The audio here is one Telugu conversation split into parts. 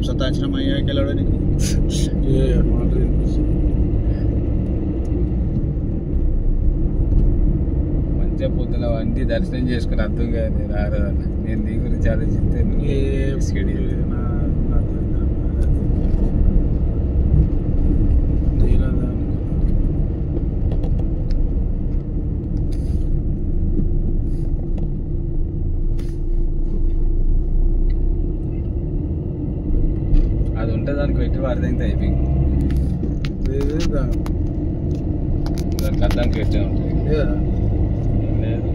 సతాంచడం అయ్యాక వెళ్ళడానికి మంచిగా పొద్దున వంటి దర్శనం చేసుకుని అర్థం కాదు రారాదన్న. నేను నీ గురించి ఆలోచిస్తే షెడ్యూల్ అది ఉంటే దానికి పెట్టి వారిదైతే అయిపోయింది. దానికి అర్థానికి పెట్టే ఉంటుంది. లేదు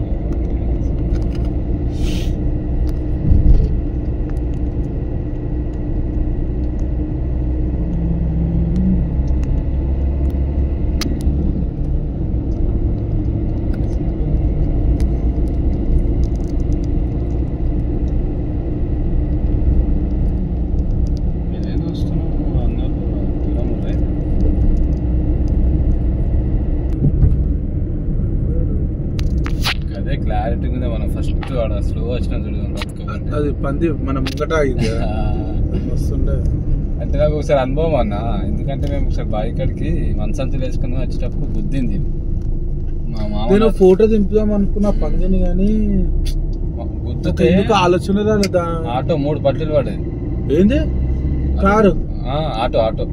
క్లారిటీ మీద మనం ఫస్ట్ ఆడ స్లో వచ్చిన చూడదు. అది పంది మన ముంగట అయింది వస్తుండే. అంటే నాకు ఒకసారి అనుభవం అన్న, ఎందుకంటే మేము ఒకసారి బావి కాడికి మనసంచులు వేసుకుని వచ్చేటప్పుడు గుద్దింది మా మామ. నేను ఫోటో దింపుదాం అనుకున్నా పందిని కానీ గుద్దుతే ఆలోచన రాలేదా. ఆటో 3 పట్టీలు పడేది. ఏంది కారు? ఆటో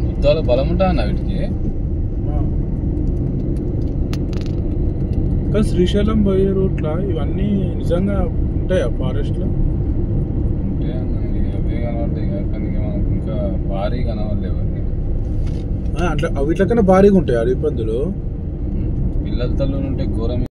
గుద్దాలో బలం ఉంటా అన్న వీటికి. కానీ శ్రీశైలం పోయే రూట్లో ఇవన్నీ నిజంగా ఉంటాయా ఫారెస్ట్ లో? అంటే అవే కనబడతాయి కానీ మనకు ఇంకా భారీ కనబడలేవు. అట్లా వీటికన్నా భారీగా ఉంటాయి అడవి పందులు. పిల్లలతో ఉంటే ఘోరం.